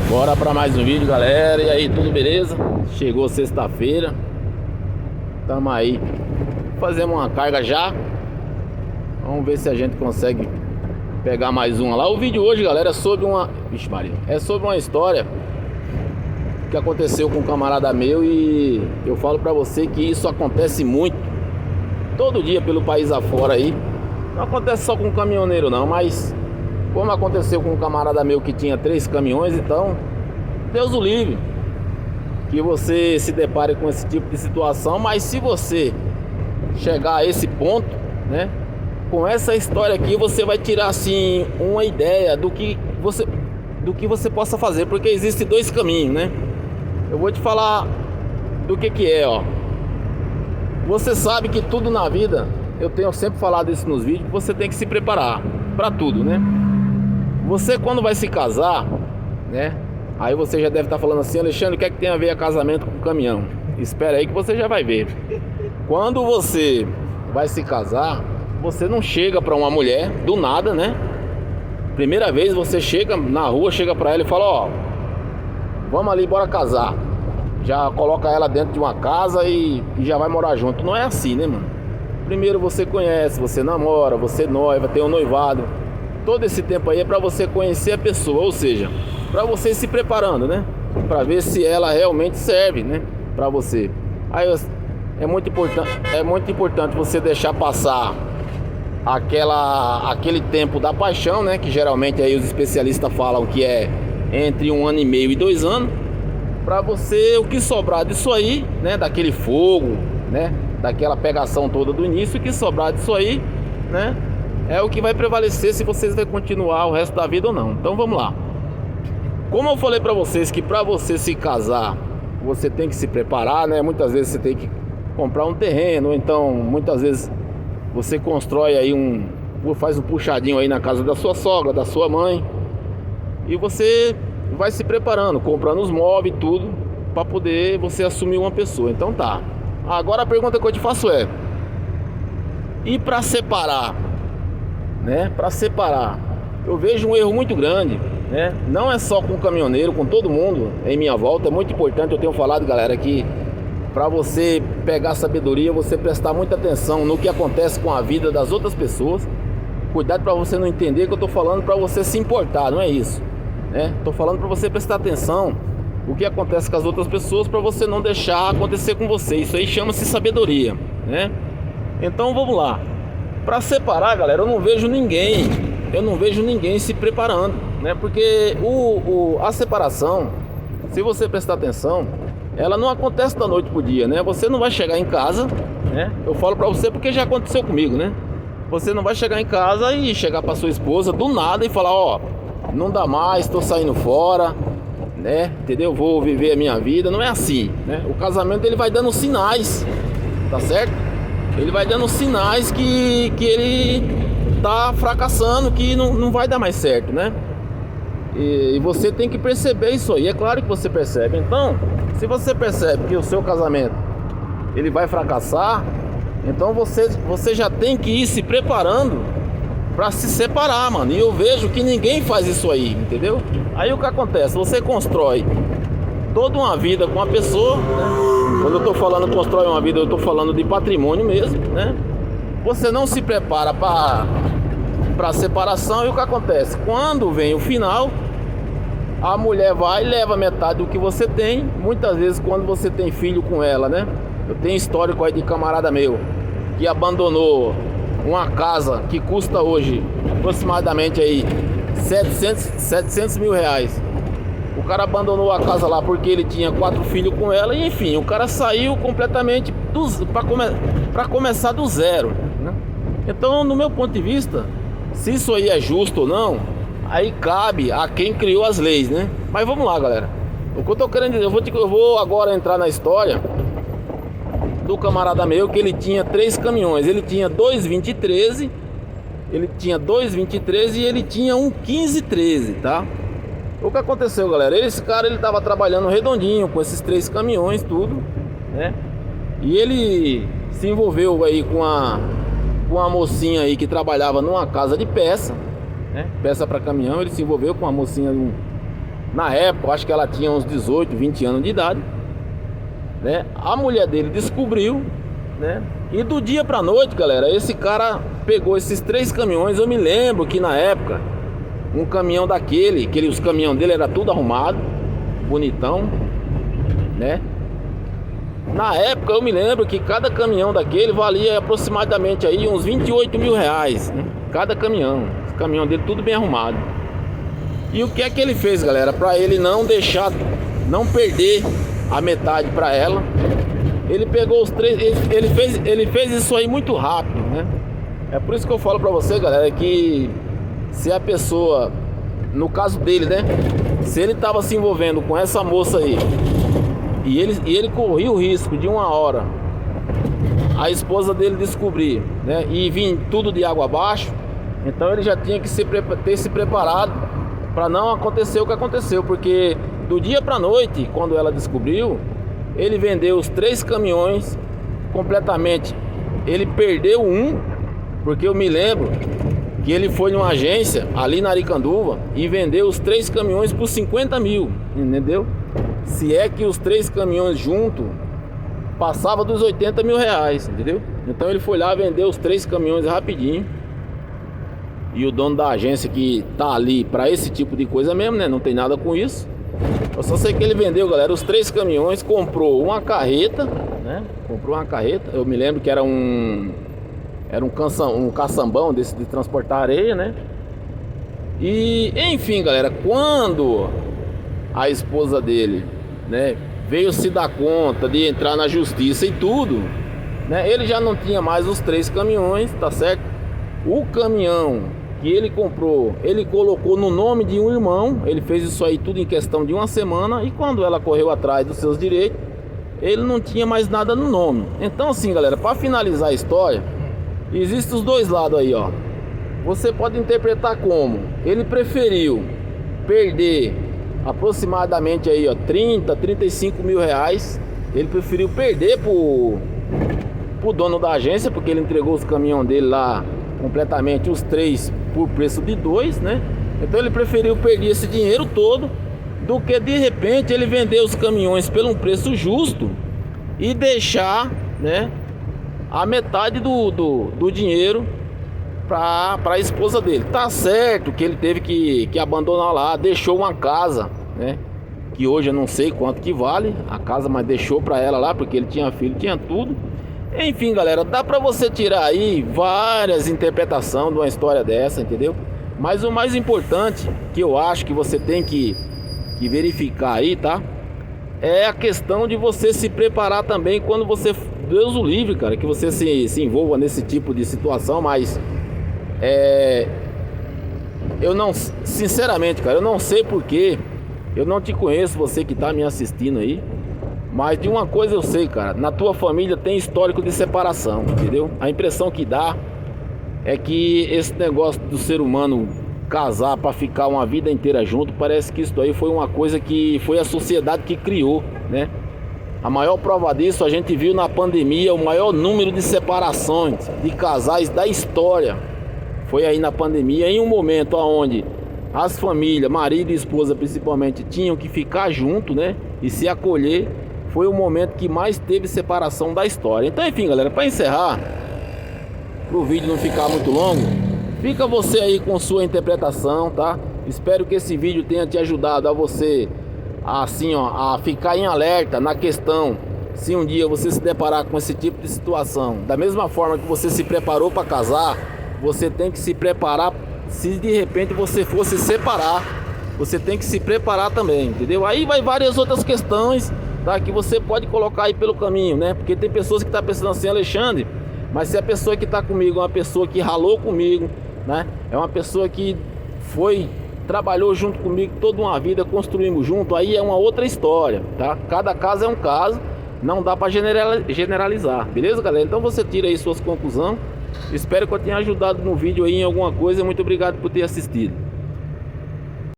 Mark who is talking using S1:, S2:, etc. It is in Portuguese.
S1: Bora para mais um vídeo, galera. E aí, tudo beleza? Chegou sexta-feira. Tamo aí. Fazemos uma carga já. Vamos ver se a gente consegue pegar mais uma lá. O vídeo hoje, galera, é sobre uma... Vixe Maria. É sobre uma história que aconteceu com um camarada meu. E eu falo pra você que isso acontece muito, todo dia pelo país afora aí. Não acontece só com um caminhoneiro não, mas como aconteceu com um camarada meu que tinha 3 caminhões, então Deus o livre que você se depare com esse tipo de situação. Mas se você chegar a esse ponto, né, com essa história aqui, você vai tirar assim uma ideia do que você possa fazer, porque existe 2 caminhos, né? Eu vou te falar do que é, ó. Você sabe que tudo na vida, eu tenho sempre falado isso nos vídeos, você tem que se preparar para tudo, né? Você quando vai se casar, né? Aí você já deve estar falando assim: Alexandre, o que é que tem a ver a casamento com caminhão? Espera aí que você já vai ver. Quando você vai se casar, você não chega para uma mulher do nada, né? Primeira vez você chega na rua, chega para ela e fala: ó, vamos ali, bora casar. Já coloca ela dentro de uma casa e já vai morar junto. Não é assim, né, mano? Primeiro você conhece, você namora, você noiva, tem um noivado. Todo esse tempo aí é para você conhecer a pessoa, ou seja, para você se preparando, né? Para ver se ela realmente serve, né, para você. Aí é muito importante você deixar passar aquele tempo da paixão, né? Que geralmente aí os especialistas falam que é entre 1 ano e meio e 2 anos. Para você, o que sobrar disso aí, né? Daquele fogo, né? Daquela pegação toda do início, o que sobrar disso aí, né? É o que vai prevalecer se vocês vão continuar o resto da vida ou não. Então vamos lá. Como eu falei para vocês que para você se casar, você tem que se preparar, né? Muitas vezes você tem que comprar um terreno, ou então muitas vezes você constrói aí faz um puxadinho aí na casa da sua sogra, da sua mãe, e você vai se preparando, comprando os móveis e tudo, para poder você assumir uma pessoa. Então tá. Agora a pergunta que eu te faço é: e para separar, né? Para separar, eu vejo um erro muito grande, né? Não é só com o caminhoneiro, com todo mundo em minha volta. É muito importante, eu tenho falado, galera, que para você pegar sabedoria, você prestar muita atenção no que acontece com a vida das outras pessoas. Cuidado para você não entender que eu tô falando para você se importar, não é isso, né? Tô falando para você prestar atenção o que acontece com as outras pessoas, para você não deixar acontecer com você. Isso aí chama-se sabedoria, né? Então vamos lá. Para separar, galera, eu não vejo ninguém se preparando, né? Porque a separação, se você prestar atenção, ela não acontece da noite pro dia, né? Você não vai chegar em casa, né? Eu falo pra você porque já aconteceu comigo, né? Você não vai chegar em casa e chegar pra sua esposa do nada e falar: ó, não dá mais, tô saindo fora, né? Entendeu? Vou viver a minha vida. Não é assim, né? O casamento, ele vai dando sinais, tá certo? Ele vai dando sinais que ele tá fracassando, que não vai dar mais certo, né? E você tem que perceber isso aí. É claro que você percebe. Então, se você percebe que o seu casamento ele vai fracassar, então você já tem que ir se preparando para se separar, mano. E eu vejo que ninguém faz isso aí, entendeu? Aí o que acontece? Você constrói toda uma vida com a pessoa, né? Quando eu tô falando constrói uma vida, eu tô falando de patrimônio mesmo, né? Você não se prepara para separação, e o que acontece? Quando vem o final, a mulher vai e leva metade do que você tem. Muitas vezes quando você tem filho com ela, né? Eu tenho histórico aí de camarada meu que abandonou uma casa que custa hoje aproximadamente aí 700 mil reais. O cara abandonou a casa lá porque ele tinha 4 filhos com ela. E enfim, o cara saiu completamente para começar do zero, né? Então, no meu ponto de vista, se isso aí é justo ou não, aí cabe a quem criou as leis, né? Mas vamos lá, galera. O que eu tô querendo dizer, eu vou agora entrar na história do camarada meu, que ele tinha 3 caminhões. Ele tinha 2 2013, e ele tinha um 1513, tá? O que aconteceu, galera? Esse cara, ele tava trabalhando redondinho com esses 3 caminhões, tudo, né? E ele se envolveu aí com uma mocinha aí que trabalhava numa casa de peça, né? Peça para caminhão. Ele se envolveu com uma mocinha Na época, eu acho que ela tinha uns 18, 20 anos de idade, né? A mulher dele descobriu, né? E do dia pra noite, galera, esse cara pegou esses 3 caminhões. Eu me lembro que na época, um caminhão daquele, os caminhões dele era tudo arrumado, bonitão, né? Na época eu me lembro que cada caminhão daquele valia aproximadamente aí uns 28 mil reais, né? Cada caminhão, esse caminhão dele tudo bem arrumado. E o que é que ele fez, galera? Pra ele não deixar, não perder a metade pra ela, ele pegou os 3, ele fez isso aí muito rápido, né? É por isso que eu falo pra você, galera, que se a pessoa, no caso dele, né, se ele tava se envolvendo com essa moça aí, e ele corria o risco de uma hora a esposa dele descobrir, né, e vir tudo de água abaixo, então ele já tinha que ter se preparado para não acontecer o que aconteceu, porque do dia para noite, quando ela descobriu, ele vendeu os 3 caminhões completamente. Ele perdeu um, porque eu me lembro que ele foi numa agência ali na Aricanduva e vendeu os 3 caminhões por 50 mil, entendeu? Se é que os 3 caminhões juntos passava dos 80 mil reais, entendeu? Então ele foi lá, vendeu os 3 caminhões rapidinho. E o dono da agência, que tá ali para esse tipo de coisa mesmo, né? Não tem nada com isso. Eu só sei que ele vendeu, galera, os 3 caminhões, comprou uma carreta, né? Comprou uma carreta. Eu me lembro que era um caçambão desse de transportar areia, né? E enfim, galera, quando a esposa dele, né, veio se dar conta de entrar na justiça e tudo, né? Ele já não tinha mais os 3 caminhões, tá certo? O caminhão que ele comprou, ele colocou no nome de um irmão. Ele fez isso aí tudo em questão de uma semana. E quando ela correu atrás dos seus direitos, ele não tinha mais nada no nome. Então assim, galera, para finalizar a história, existem os dois lados aí, ó. Você pode interpretar como ele preferiu perder aproximadamente aí, ó, 30, 35 mil reais. Ele preferiu perder pro dono da agência, porque ele entregou os caminhões dele lá completamente, os 3 por preço de 2, né? Então ele preferiu perder esse dinheiro todo do que de repente ele vender os caminhões pelo um preço justo e deixar, né, a metade do dinheiro para a esposa dele. Tá certo que ele teve que abandonar lá, deixou uma casa, né, que hoje eu não sei quanto que vale a casa, mas deixou para ela lá, porque ele tinha filho, tinha tudo. Enfim, galera, dá pra você tirar aí várias interpretações de uma história dessa, entendeu? Mas o mais importante que eu acho que você tem que verificar aí, tá? É a questão de você se preparar também quando você... Deus o livre, cara, que você se envolva nesse tipo de situação, mas... eu não... Sinceramente, cara, eu não sei porquê. Eu não te conheço, você que tá me assistindo aí. Mas de uma coisa eu sei, cara, na tua família tem histórico de separação, entendeu? A impressão que dá é que esse negócio do ser humano casar para ficar uma vida inteira junto, parece que isso aí foi uma coisa que foi a sociedade que criou, né? A maior prova disso a gente viu na pandemia, o maior número de separações de casais da história foi aí na pandemia, em um momento onde as famílias, marido e esposa principalmente, tinham que ficar junto, né? E se acolher. Foi o momento que mais teve separação da história. Então, enfim, galera, para encerrar, para o vídeo não ficar muito longo, fica você aí com sua interpretação, tá? Espero que esse vídeo tenha te ajudado a você, assim, ó, a ficar em alerta na questão, se um dia você se deparar com esse tipo de situação. Da mesma forma que você se preparou para casar, você tem que se preparar. Se de repente você for se separar, você tem que se preparar também, entendeu? Aí vai várias outras questões, tá, que você pode colocar aí pelo caminho, né? Porque tem pessoas que estão pensando assim, Alexandre, mas se a pessoa que está comigo é uma pessoa que ralou comigo, né? É uma pessoa que trabalhou junto comigo toda uma vida, construímos junto, aí é uma outra história, tá? Cada caso é um caso, não dá para generalizar, beleza, galera? Então você tira aí suas conclusões. Espero que eu tenha ajudado no vídeo aí em alguma coisa. Muito obrigado por ter assistido.